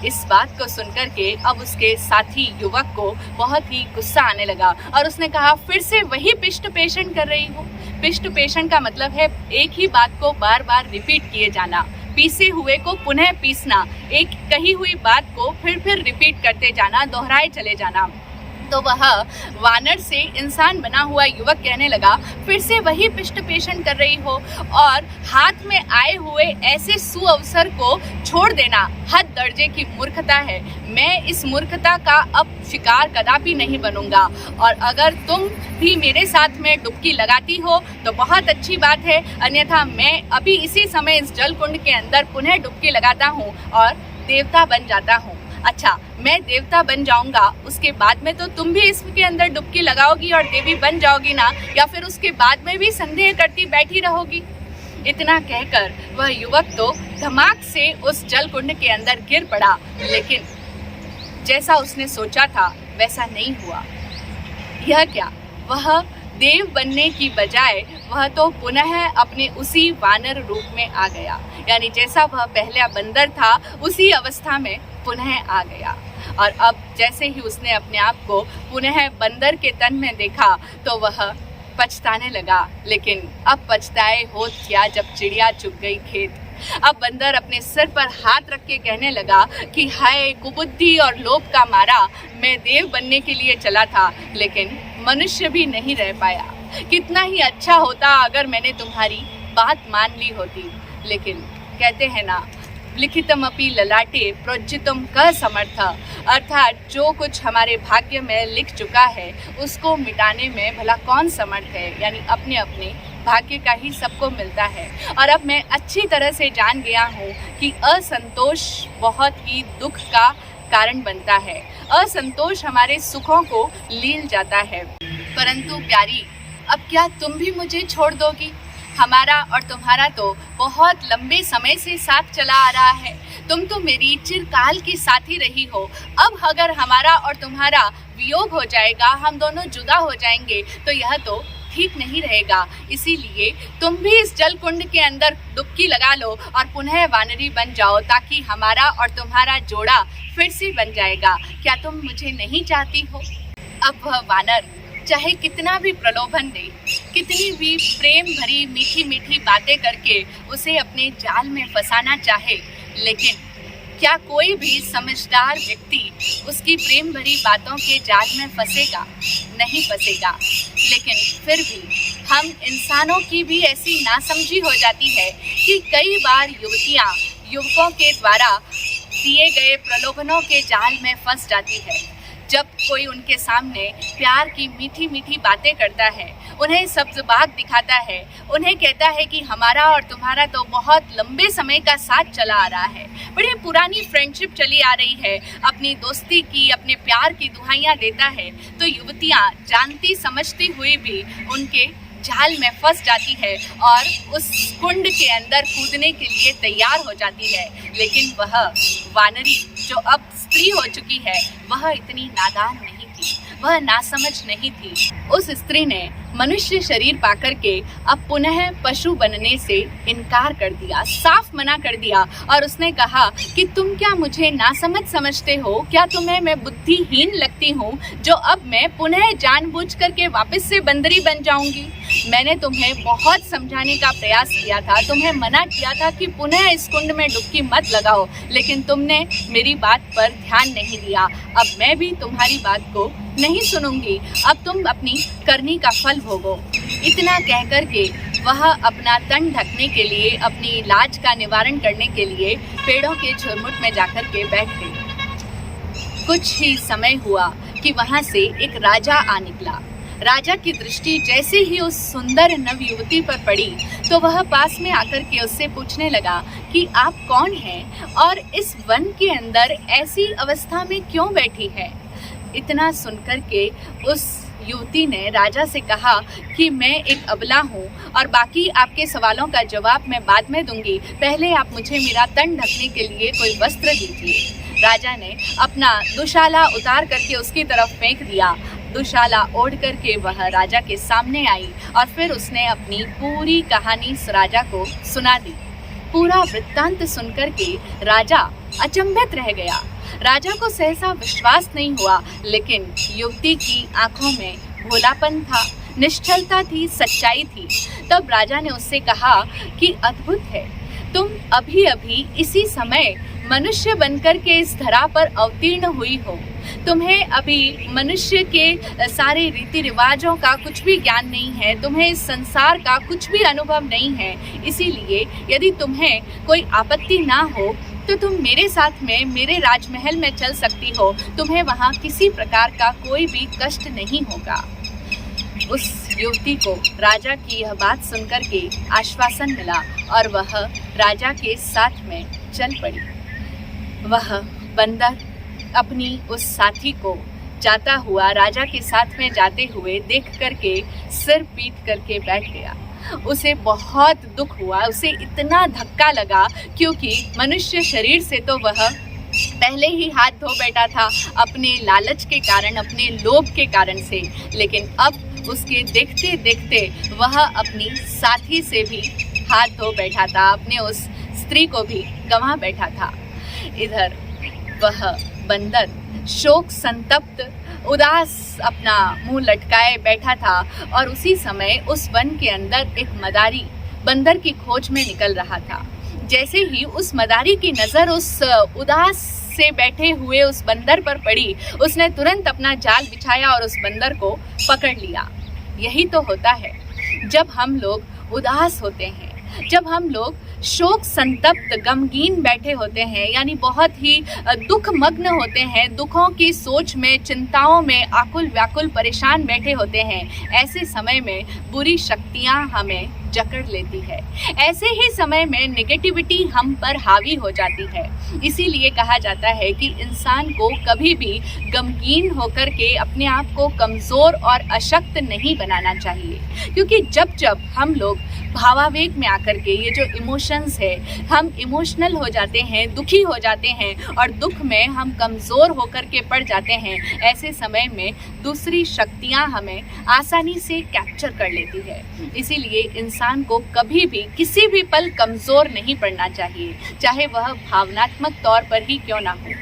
[SPEAKER 1] इस बात को सुनकर के अब उसके साथी युवक को बहुत ही गुस्सा आने लगा और उसने कहा, फिर से वही पिष्ट पेषण कर रही हो। पिष्ट पेषण का मतलब है एक ही बात को बार बार रिपीट किए जाना, पीसे हुए को पुनः पीसना, एक कही हुई बात को फिर रिपीट करते जाना, दोहराए चले जाना। तो वह वानर से इंसान बना हुआ युवक कहने लगा, फिर से वही पिष्ट पेषण कर रही हो और हाथ में आए हुए ऐसे सुअवसर को छोड़ देना हद दर्जे की मूर्खता है। मैं इस मूर्खता का अब शिकार कदापि नहीं बनूंगा, और अगर तुम भी मेरे साथ में डुबकी लगाती हो तो बहुत अच्छी बात है, अन्यथा मैं अभी इसी समय इस जल कुंड के अंदर पुनः डुबकी लगाता हूँ और देवता बन जाता हूँ। अच्छा, मैं देवता बन जाऊंगा, उसके बाद में तो तुम भी इसके अंदर डुबकी लगाओगी और देवी बन जाओगी ना, या फिर उसके बाद में भी संदेह करती बैठी रहोगी? इतना कहकर वह युवक तो धमाक से उस जल कुंड के अंदर गिर पड़ा। लेकिन जैसा उसने सोचा था वैसा नहीं हुआ। यह क्या, वह देव बनने की बजाय वह तो पुनः अपने उसी वानर रूप में आ गया। यानी जैसा वह पहले बंदर था उसी अवस्था में पुनः आ गया। और अब जैसे ही उसने अपने आप को पुनः बंदर के तन में देखा तो वह पछताने लगा। लेकिन अब पछताए होत क्या जब चिड़िया चुग गई खेत। अब बंदर अपने सिर पर हाथ रख के कहने लगा कि हाय कुबुद्धि और लोभ का मारा, मैं देव बनने के लिए चला था लेकिन मनुष्य भी नहीं रह पाया। कितना ही अच्छा होता अगर मैंने तुम्हारी बात मान ली होती। लेकिन कहते हैं ना, लिखितमपि ललाटे प्रोज्झितुम क समर्थ, अर्थात जो कुछ हमारे भाग्य में लिख चुका है उसको मिटाने में भला कौन समर्थ है। यानी अपने अपने भाग्य का ही सबको मिलता है। और अब मैं अच्छी तरह से जान गया हूँ कि असंतोष बहुत ही दुख का कारण बनता है। असंतोष हमारे सुखों को लील जाता है। परंतु प्यारी, अब क्या तुम भी मुझे छोड़ दोगी? हमारा और तुम्हारा तो बहुत लंबे समय से साथ चला आ रहा है। तुम तो मेरी चिरकाल की साथी रही हो। अब अगर हमारा और तुम्हारा वियोग हो जाएगा, हम दोनों जुदा हो जाएंगे, तो यह तो ठीक नहीं रहेगा। इसीलिए तुम भी इस जल कुंड के अंदर डुबकी लगा लो और पुनः वानरी बन जाओ, ताकि हमारा और तुम्हारा जोड़ा फिर से बन जाएगा। क्या तुम मुझे नहीं चाहती हो? अब वह वानर चाहे कितना भी प्रलोभन दे, कितनी भी प्रेम भरी मीठी मीठी बातें करके उसे अपने जाल में फंसाना चाहे, लेकिन क्या कोई भी समझदार व्यक्ति उसकी प्रेम भरी बातों के जाल में फंसेगा? नहीं फंसेगा। लेकिन फिर भी हम इंसानों की भी ऐसी नासमझी हो जाती है कि कई बार युवतियां युवकों के द्वारा दिए गए प्रलोभनों के जाल में फंस जाती है। जब कोई उनके सामने प्यार की मीठी मीठी बातें करता है, उन्हें सब्ज बाग दिखाता है, उन्हें कहता है कि हमारा और तुम्हारा तो बहुत लंबे समय का साथ चला आ रहा है, बड़ी पुरानी फ्रेंडशिप चली आ रही है, अपनी दोस्ती की, अपने प्यार की दुहाइयाँ देता है, तो युवतियाँ जानती समझती हुई भी उनके जाल में फंस जाती है और उस कुंड के अंदर कूदने के लिए तैयार हो जाती है। लेकिन वह वानरी जो अब स्त्री हो चुकी है, वह इतनी नादान नहीं थी, वह नासमझ नहीं थी। उस स्त्री ने मनुष्य शरीर पाकर के अब पुनः पशु बनने से इनकार कर दिया, साफ मना कर दिया और उसने कहा कि तुम क्या मुझे नासमझ समझते हो? क्या तुम्हें मैं बुद्धिहीन लगती हूँ जो अब मैं पुनः जानबूझ करके वापस से बंदरी बन जाऊंगी? मैंने तुम्हें बहुत समझाने का प्रयास किया था, तुम्हें मना किया था कि पुनः इस कुंड में डुबकी मत लगाओ, लेकिन तुमने मेरी बात पर ध्यान नहीं दिया। अब मैं भी तुम्हारी बात को नहीं सुनूंगी, अब तुम अपनी करनी का फल भोगो। इतना कह कर के वह अपना तन ढकने के लिए, अपनी लाज का निवारण करने के लिए पेड़ों के झुरमुट में जाकर के बैठ गई। कुछ ही समय हुआ कि वहां से एक राजा आ निकला। राजा की दृष्टि जैसे ही उस सुंदर नवयुवती पर पड़ी तो वह पास में आकर के उससे पूछने लगा कि आप कौन हैं और इस वन के अंदर ऐसी अवस्था में क्यों बैठी है? इतना सुनकर के उस युवती ने राजा से कहा कि मैं एक अबला हूँ और बाकी आपके सवालों का जवाब मैं बाद में दूंगी, पहले आप मुझे मेरा तन ढकने के लिए कोई वस्त्र दीजिए। राजा ने अपना दुशाला उतार करके उसकी तरफ फेंक दिया। दुशाला ओढ़ करके वह राजा के सामने आई और फिर उसने अपनी पूरी कहानी राजा को सुना दी। पूरा वृत्तांत सुनकर के राजा अचंभित रह गया। राजा को सहसा विश्वास नहीं हुआ, लेकिन युवती की आंखों में भोलापन था, निश्चलता थी, सच्चाई थी। तब राजा ने उससे कहा कि अद्भुत है, तुम अभी अभी इसी समय मनुष्य बनकर के इस धरा पर अवतीर्ण हुई हो। तुम्हें अभी मनुष्य के सारे रीति रिवाजों का कुछ भी ज्ञान नहीं है, तुम्हें इस संसार का कुछ भी अनुभव नहीं है। इसीलिए यदि तुम्हें कोई आपत्ति ना हो तो तुम मेरे साथ में मेरे राजमहल में चल सकती हो, तुम्हें वहाँ किसी प्रकार का कोई भी कष्ट नहीं होगा। उस युवती को राजा की यह बात सुनकर के आश्वासन मिला और वह राजा के साथ में चल पड़ी। वह बंदर अपनी उस साथी को जाता हुआ राजा के साथ में जाते हुए देख करके सिर पीट करके बैठ गया। उसे बहुत दुख हुआ, उसे इतना धक्का लगा क्योंकि मनुष्य शरीर से तो वह पहले ही हाथ धो बैठा था अपने लालच के कारण, अपने लोभ के कारण से, लेकिन अब उसके देखते देखते वह अपनी साथी से भी हाथ धो बैठा था, अपने उस स्त्री को भी गंवा बैठा था। इधर वह बंदर शोक संतप्त उदास अपना मुंह लटकाए बैठा था और उसी समय उस वन के अंदर एक मदारी बंदर की खोज में निकल रहा था। जैसे ही उस मदारी की नज़र उस उदास से बैठे हुए उस बंदर पर पड़ी, उसने तुरंत अपना जाल बिछाया और उस बंदर को पकड़ लिया। यही तो होता है जब हम लोग उदास होते हैं, जब हम लोग शोक संतप्त गमगीन बैठे होते हैं, यानी बहुत ही दुख मग्न होते हैं, दुखों की सोच में, चिंताओं में आकुल व्याकुल परेशान बैठे होते हैं। ऐसे समय में बुरी शक्तियां हमें जकड़ लेती है। ऐसे ही समय में नेगेटिविटी हम पर हावी हो जाती है। इसीलिए कहा जाता है कि इंसान को कभी भी गमगीन होकर के अपने आप को कमज़ोर और अशक्त नहीं बनाना चाहिए, क्योंकि जब जब हम लोग भावावेग में आकर के ये जो इमोशंस है, हम इमोशनल हो जाते हैं, दुखी हो जाते हैं और दुख में हम कमज़ोर होकर के पड़ जाते हैं, ऐसे समय में दूसरी शक्तियाँ हमें आसानी से कैप्चर कर लेती है। इसीलिए इंसान को कभी भी किसी भी पल कमज़ोर नहीं पड़ना चाहिए, चाहे वह भावनात्मक तौर पर ही क्यों ना हो।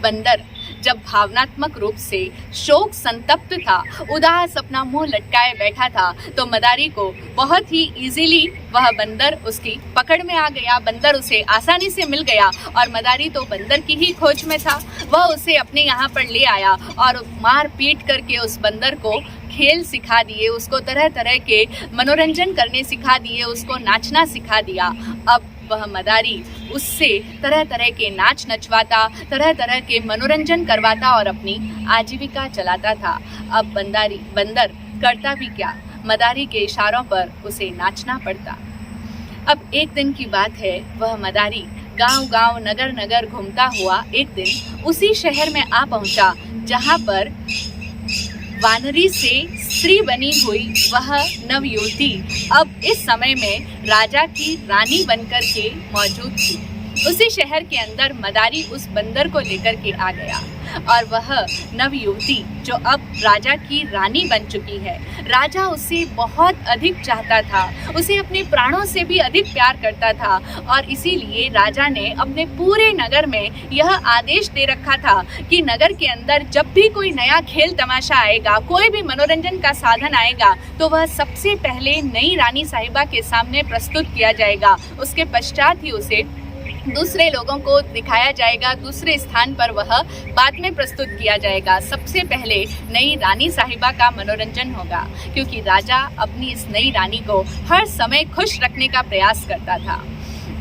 [SPEAKER 1] बंदर जब भावनात्मक रूप से शोक संतप्त था, उदास अपना मुंह लटकाए बैठा था, तो मदारी को बहुत ही इजीली वह बंदर उसकी पकड़ में आ गया। बंदर उसे आसानी से मिल गया और मदारी तो बंदर की ही खोज में था। वह उसे अपने यहाँ पर ले आया और मार पीट करके उस बंदर को खेल सिखा दिए, उसको तरह तरह के मनोरंजन करने सिखा दिए, उसको नाचना सिखा दिया। अब वह मदारी उससे तरह तरह के नाच नचवाता, तरह तरह के मनोरंजन करवाता और अपनी आजीविका चलाता था। अब बंदर करता भी क्या, मदारी के इशारों पर उसे नाचना पड़ता। अब एक दिन की बात है, वह मदारी गांव-गांव, नगर-नगर घूमता हुआ एक दिन उसी शहर में आ पहुंचा जहां पर वानरी से स्त्री बनी हुई वह नवयुवती अब इस समय में राजा की रानी बनकर के मौजूद थी। उसी शहर के अंदर मदारी उस बंदर को लेकर के आ गया और वह नवयुवती जो अब राजा की रानी बन चुकी है, राजा उसे बहुत अधिक चाहता था, उसे अपने प्राणों से भी अधिक प्यार करता था और इसीलिए राजा ने अपने पूरे नगर में यह आदेश दे रखा था कि नगर के अंदर जब भी कोई नया खेल तमाशा आएगा, कोई भी मनोरंजन का साधन आएगा, तो वह सबसे पहले नई रानी साहिबा के सामने प्रस्तुत किया जाएगा। उसके पश्चात ही उसे दूसरे लोगों को दिखाया जाएगा, दूसरे स्थान पर वह बाद में प्रस्तुत किया जाएगा। सबसे पहले नई रानी साहिबा का मनोरंजन होगा, क्योंकि राजा अपनी इस नई रानी को हर समय खुश रखने का प्रयास करता था।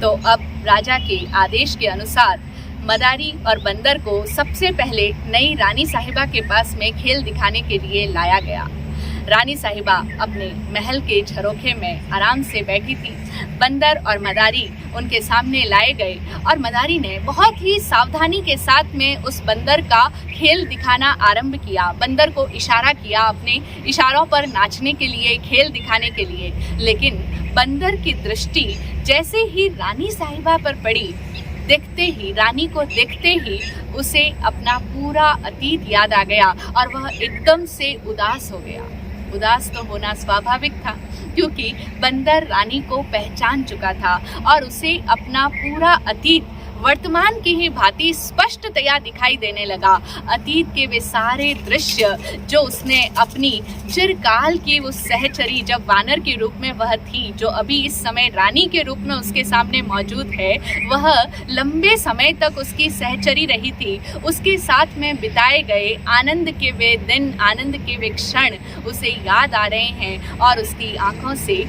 [SPEAKER 1] तो अब राजा के आदेश के अनुसार मदारी और बंदर को सबसे पहले नई रानी साहिबा के पास में खेल दिखाने के लिए लाया गया। रानी साहिबा अपने महल के झरोखे में आराम से बैठी थी। बंदर और मदारी उनके सामने लाए गए और मदारी ने बहुत ही सावधानी के साथ में उस बंदर का खेल दिखाना आरंभ किया। बंदर को इशारा किया अपने इशारों पर नाचने के लिए, खेल दिखाने के लिए। लेकिन बंदर की दृष्टि जैसे ही रानी साहिबा पर पड़ी, रानी को देखते ही उसे अपना पूरा अतीत याद आ गया और वह एकदम से उदास हो गया। उदास तो होना स्वाभाविक था, क्योंकि बंदर रानी को पहचान चुका था और उसे अपना पूरा अतीत वर्तमान की ही भांति स्पष्टतया दिखाई देने लगा। अतीत के वे सारे दृश्य जो उसने अपनी चिरकाल की उस सहचरी, जब वानर के रूप में वह थी, जो अभी इस समय रानी के रूप में उसके सामने मौजूद है, वह लंबे समय तक उसकी सहचरी रही थी। उसके साथ में बिताए गए आनंद के वे दिन, आनंद के वे क्षण उसे याद आ रहे हैं और उसकी आंखों से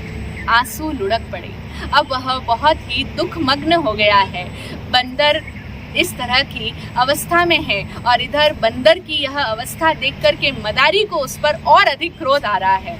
[SPEAKER 1] आंसू लुढ़क पड़े। अब वह बहुत ही दुखमग्न हो गया है। बंदर इस तरह की अवस्था में है और इधर बंदर की यह अवस्था देख कर के मदारी को उस पर और अधिक क्रोध आ रहा है।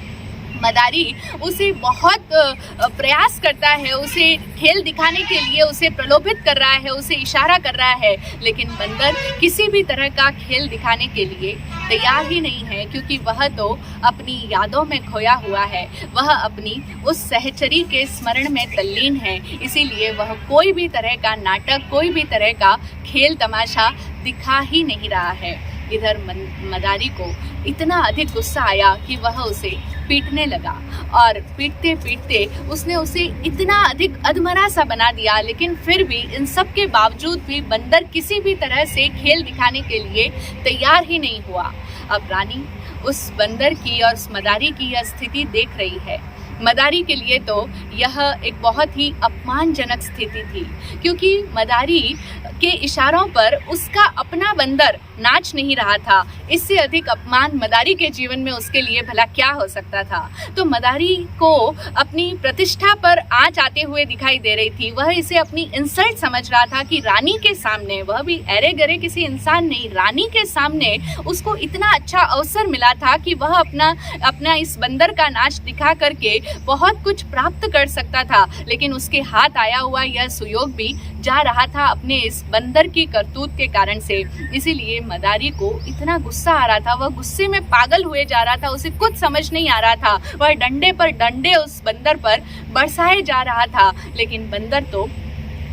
[SPEAKER 1] मदारी उसे बहुत प्रयास करता है, उसे खेल दिखाने के लिए उसे प्रलोभित कर रहा है, उसे इशारा कर रहा है, लेकिन बंदर किसी भी तरह का खेल दिखाने के लिए तैयार ही नहीं है, क्योंकि वह तो अपनी यादों में खोया हुआ है, वह अपनी उस सहचरी के स्मरण में तल्लीन है। इसीलिए वह कोई भी तरह का नाटक, कोई भी तरह का खेल तमाशा दिखा ही नहीं रहा है। इधर मदारी को इतना अधिक गुस्सा आया कि वह उसे पीटने लगा और पीटते पीटते उसने उसे इतना अधिक अधमरा सा बना दिया। लेकिन फिर भी इन सब के बावजूद भी बंदर किसी भी तरह से खेल दिखाने के लिए तैयार ही नहीं हुआ। अब रानी उस बंदर की और उस मदारी की यह स्थिति देख रही है। मदारी के लिए तो यह एक बहुत ही अपमानजनक स्थिति थी, क्योंकि मदारी के इशारों पर उसका अपना बंदर नाच नहीं रहा था। इससे अधिक अपमान मदारी के जीवन में उसके लिए भला क्या हो सकता था। तो मदारी को अपनी प्रतिष्ठा पर आंच आते हुए दिखाई दे रही थी। वह इसे अपनी इंसल्ट समझ रहा था कि रानी के सामने, वह भी अरे गरे किसी इंसान नहीं, रानी के सामने उसको इतना अच्छा अवसर मिला था कि वह अपना इस बंदर का नाच दिखा करके बहुत कुछ प्राप्त कर सकता था। लेकिन उसके हाथ आया हुआ यह सुयोग भी जा रहा था अपने इस बंदर की करतूत के कारण से। इसीलिए मदारी को इतना गुस्सा आ रहा था, वह गुस्से में पागल हुए जा रहा था, उसे कुछ समझ नहीं आ रहा था। वह डंडे पर डंडे उस बंदर पर बरसाए जा रहा था, लेकिन बंदर तो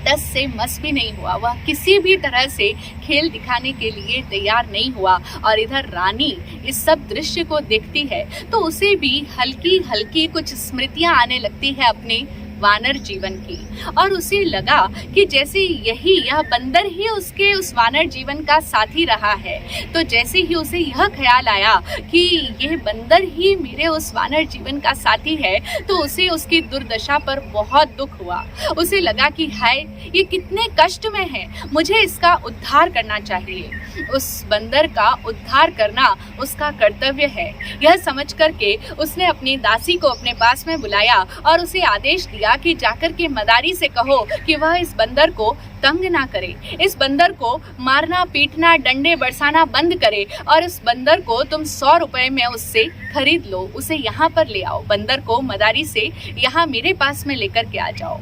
[SPEAKER 1] टस से मस भी नहीं हुआ। वह किसी भी तरह से खेल दिखाने के लिए तैयार नहीं हुआ। और इधर रानी इस सब दृश्य को देखती है तो उसे भी हल्की हल्की कुछ स्मृतियां आने लगती है अपने वानर जीवन की। और उसे लगा कि जैसे यह बंदर ही उसके उस वानर जीवन का साथी रहा है, तो जैसे ही उसे यह ख्याल आया कि यह बंदर ही मेरे उस वानर जीवन का साथी है, तो उसे उसकी दुर्दशा पर बहुत दुख हुआ। उसे लगा कि हाय, ये कितने कष्ट में है, मुझे इसका उद्धार करना चाहिए। उस बंदर का उद्धार करना उसका कर्तव्य है। यह समझ करके उसने अपनी दासी को अपने पास में बुलाया और उसे आदेश दिया कि जाकर के मदारी से कहो कि वह इस बंदर को तंग ना करे, इस बंदर को मारना पीटना डंडे बरसाना बंद करे, और इस बंदर को तुम 100 रुपए में उससे खरीद लो, उसे यहाँ पर ले आओ, बंदर को मदारी से यहाँ मेरे पास में लेकर के आ जाओ।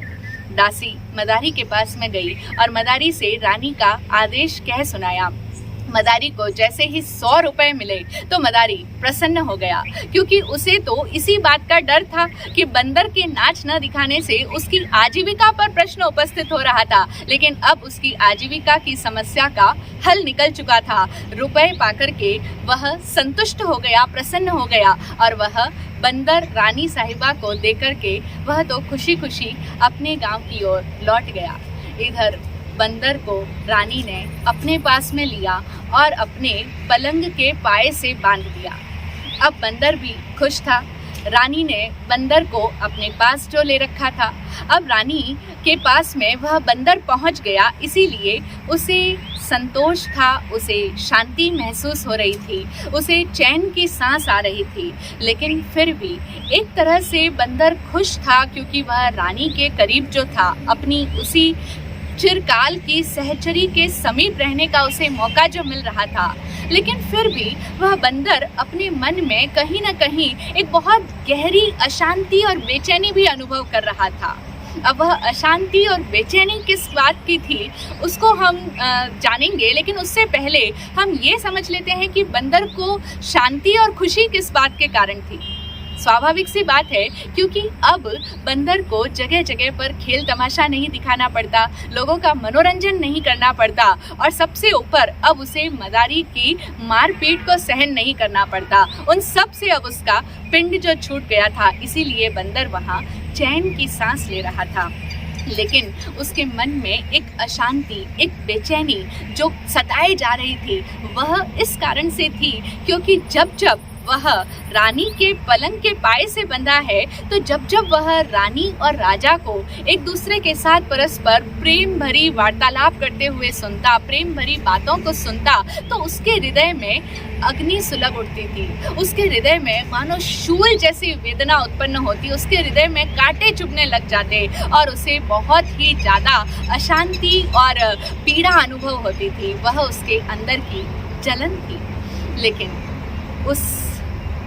[SPEAKER 1] दासी मदारी के पास में गई और मदारी से रानी का आदेश कह सुनाया। मदारी को जैसे ही 100 रुपए मिले तो मदारी प्रसन्न हो गया, क्योंकि उसे तो इसी बात का डर था कि बंदर के नाच न दिखाने से उसकी आजीविका पर प्रश्न उपस्थित हो रहा था। लेकिन अब उसकी आजीविका की समस्या का हल निकल चुका था। रुपए पाकर के वह संतुष्ट हो गया, प्रसन्न हो गया, और वह बंदर रानी साहिबा को देकर के वह तो खुशी खुशी अपने गांव की ओर लौट गया। इधर बंदर को रानी ने अपने पास में लिया और अपने पलंग के पाए से बांध दिया। अब बंदर भी खुश था। रानी ने बंदर को अपने पास जो ले रखा था, अब रानी के पास में वह बंदर पहुंच गया, इसीलिए उसे संतोष था, उसे शांति महसूस हो रही थी, उसे चैन की सांस आ रही थी। लेकिन फिर भी एक तरह से बंदर खुश था, क्योंकि वह रानी के करीब जो था, अपनी उसी चिरकाल की सहचरी के समीप रहने का उसे मौका जो मिल रहा था। लेकिन फिर भी वह बंदर अपने मन में कहीं न कहीं एक बहुत गहरी अशांति और बेचैनी भी अनुभव कर रहा था। अब वह अशांति और बेचैनी किस बात की थी उसको हम जानेंगे, लेकिन उससे पहले हम ये समझ लेते हैं कि बंदर को शांति और खुशी किस बात के कारण थी। स्वाभाविक सी बात है, क्योंकि अब बंदर को जगह जगह पर खेल तमाशा नहीं दिखाना पड़ता, लोगों का मनोरंजन नहीं करना पड़ता, और सबसे ऊपर अब उसे मदारी की मारपीट को सहन नहीं करना पड़ता। उन सब से अब उसका पिंड जो छूट गया था, इसीलिए बंदर वहाँ चैन की सांस ले रहा था। लेकिन उसके मन में एक अशांति, एक बेचैनी जो सताए जा रही थी, वह इस कारण से थी क्योंकि जब जब वह रानी के पलंग के पाए से बंधा है, तो जब जब वह रानी और राजा को एक दूसरे के साथ परस्पर प्रेम भरी वार्तालाप करते हुए सुनता, प्रेम भरी बातों को सुनता, तो उसके हृदय में अग्नि सुलग उठती थी। उसके हृदय में मानो शूल जैसी वेदना उत्पन्न होती, उसके हृदय में कांटे चुभने लग जाते और उसे बहुत ही ज़्यादा अशांति और पीड़ा अनुभव होती थी। वह उसके अंदर की जलन थी। लेकिन उस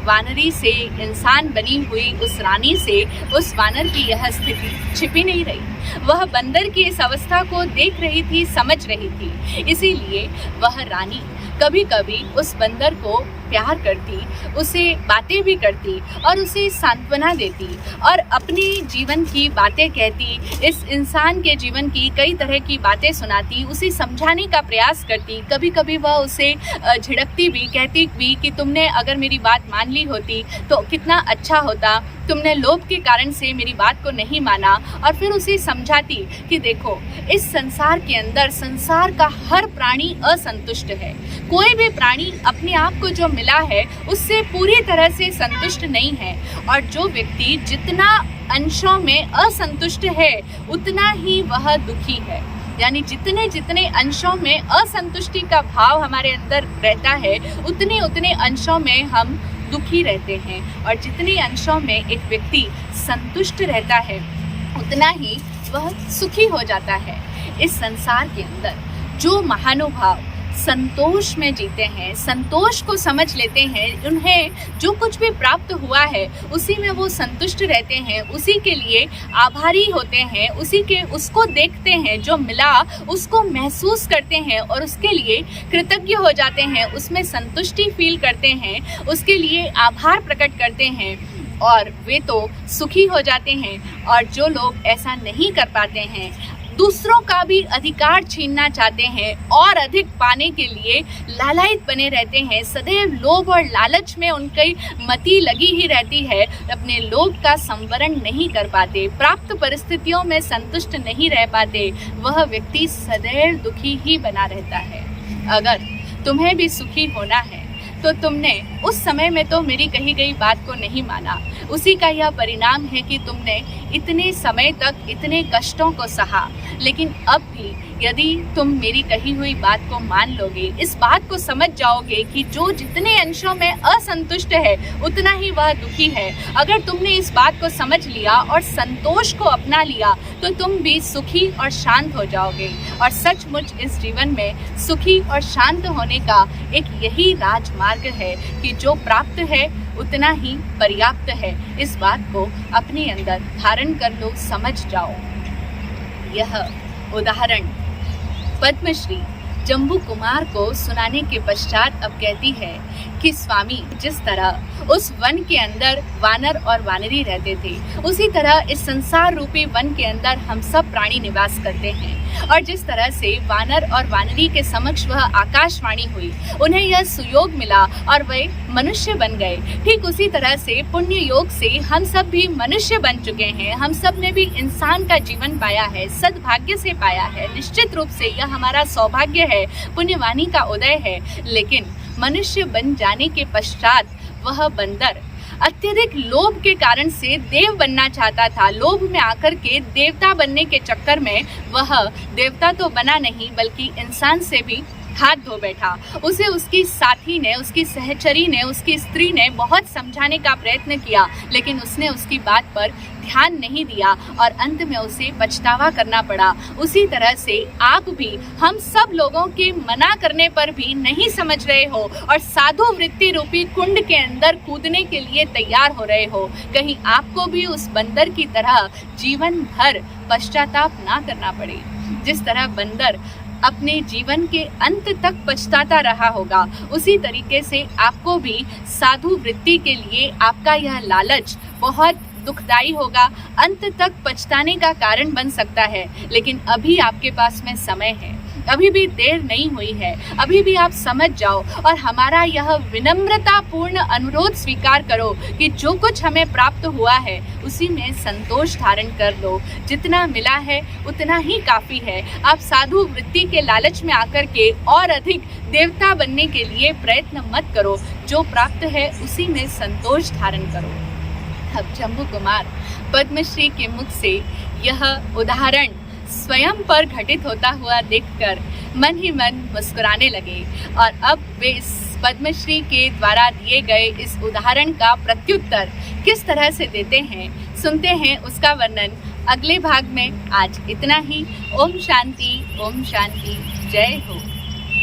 [SPEAKER 1] वानरी से इंसान बनी हुई उस रानी से उस वानर की यह स्थिति छिपी नहीं रही। वह बंदर की इस अवस्था को देख रही थी, समझ रही थी। इसीलिए वह रानी कभी कभी उस बंदर को प्यार करती, उसे बातें भी करती और उसे सांत्वना देती और अपने जीवन की बातें कहती, इस इंसान के जीवन की कई तरह की बातें सुनाती, उसे समझाने का प्रयास करती। कभी कभी वह उसे झिड़कती भी, कहती भी कि तुमने अगर मेरी बात मान ली होती तो कितना अच्छा होता, तुमने लोभ के कारण से मेरी बात को नहीं माना। और फिर उसे समझाती कि देखो, इस संसार के अंदर संसार का हर प्राणी असंतुष्ट है। कोई भी प्राणी अपने आप को जो मिला है उससे पूरी तरह से संतुष्ट नहीं है, और जो व्यक्ति जितना अंशों में असंतुष्ट है उतना ही वह दुखी है। यानी जितने जितने अंशों में असंतुष्टि का भाव हमारे अंदर रहता है, उतने उतने अंशों में हम दुखी रहते हैं। और जितने अंशों में एक व्यक्ति संतुष्ट रहता है, उतना ही वह सुखी हो जाता है। इस संसार के अंदर जो महानुभाव संतोष में जीते हैं, संतोष को समझ लेते हैं, उन्हें जो कुछ भी प्राप्त हुआ है उसी में वो संतुष्ट रहते हैं, उसी के लिए आभारी होते हैं, उसको देखते हैं, जो मिला उसको महसूस करते हैं और उसके लिए कृतज्ञ हो जाते हैं, उसमें संतुष्टि फील करते हैं, उसके लिए आभार प्रकट करते हैं और वे तो सुखी हो जाते हैं। और जो लोग ऐसा नहीं कर पाते हैं, दूसरों का भी अधिकार छीनना चाहते हैं और अधिक पाने के लिए लालायित बने रहते हैं, सदैव लोभ और लालच में उनकी मति लगी ही रहती है, अपने लोभ का संवरण नहीं कर पाते, प्राप्त परिस्थितियों में संतुष्ट नहीं रह पाते, वह व्यक्ति सदैव दुखी ही बना रहता है। अगर तुम्हें भी सुखी होना है तो तुमने उस समय में तो मेरी कही गई बात को नहीं माना, उसी का यह परिणाम है कि तुमने इतने समय तक इतने कष्टों को सहा। लेकिन अब भी यदि तुम मेरी कही हुई बात को मान लोगे, इस बात को समझ जाओगे कि जो जितने अंशों में असंतुष्ट है उतना ही वह दुखी है, अगर तुमने इस बात को समझ लिया और संतोष को अपना लिया तो तुम भी सुखी और शांत हो जाओगे। और सचमुच इस जीवन में सुखी और शांत होने का एक यही राजमार्ग है कि जो प्राप्त है उतना ही पर्याप्त है। इस बात को अपने अंदर धारण कर लो, समझ जाओ। यह उदाहरण पद्मश्री जम्बू कुमार को सुनाने के पश्चात अब कहती है कि स्वामी, जिस तरह उस वन के अंदर वानर और वानरी रहते थे, उसी तरह इस संसार रूपी वन के अंदर हम सब प्राणी निवास करते हैं। और जिस तरह से वानर और वानरी के समक्ष वह आकाशवाणी हुई, उन्हें यह सुयोग मिला और वे मनुष्य बन गए, ठीक उसी तरह से पुण्य योग से हम सब भी मनुष्य बन चुके हैं। हम सब ने भी इंसान का जीवन पाया है, सद्भाग्य से पाया है। निश्चित रूप से यह हमारा सौभाग्य है, पुण्यवाणी का उदय है। लेकिन मनुष्य बन जाने के पश्चात वह बंदर अत्यधिक लोभ के कारण से देव बनना चाहता था। लोभ में आकर के देवता बनने के चक्कर में वह देवता तो बना नहीं, बल्कि इंसान से भी हाथ धो बैठा। उसे उसकी साथी ने, उसकी सहचरी ने, उसकी स्त्री ने बहुत समझाने का प्रयत्न किया, लेकिन उसने उसकी बात पर ध्यान नहीं दिया और अंत में उसे पछतावा करना पड़ा। उसी तरह से आप भी हम सब लोगों के मना करने पर भी नहीं समझ रहे हो और साधु वृत्ति रूपी कुंड के अंदर कूदने के लिए तैयार हो रहे हो। कहीं आपको भी उस बंदर की तरह जीवन भर पश्चाताप ना करना पड़े। जिस तरह बंदर अपने जीवन के अंत तक पछताता रहा होगा, उसी तरीके से आपको भी साधु वृत्ति के लिए आपका यह लालच बहुत दुखदाई होगा, अंत तक पछताने का कारण बन सकता है। लेकिन अभी आपके पास में समय है, अभी भी देर नहीं हुई है, अभी भी आप समझ जाओ और हमारा यह विनम्रतापूर्ण अनुरोध स्वीकार करो कि जो कुछ हमें प्राप्त हुआ है उसी में संतोष धारण कर लो। जितना मिला है उतना ही काफ़ी है। आप साधु वृत्ति के लालच में आकर के और अधिक देवता बनने के लिए प्रयत्न मत करो। जो प्राप्त है उसी में संतोष धारण करो। अब जम्बू कुमार पद्मश्री के मुख से यह उदाहरण स्वयं पर घटित होता हुआ देखकर मन ही मन मुस्कुराने लगे और अब वे इस पद्मश्री के द्वारा दिए गए इस उदाहरण का प्रत्युत्तर किस तरह से देते हैं, सुनते हैं उसका वर्णन अगले भाग में। आज इतना ही। ओम शांति, जय हो।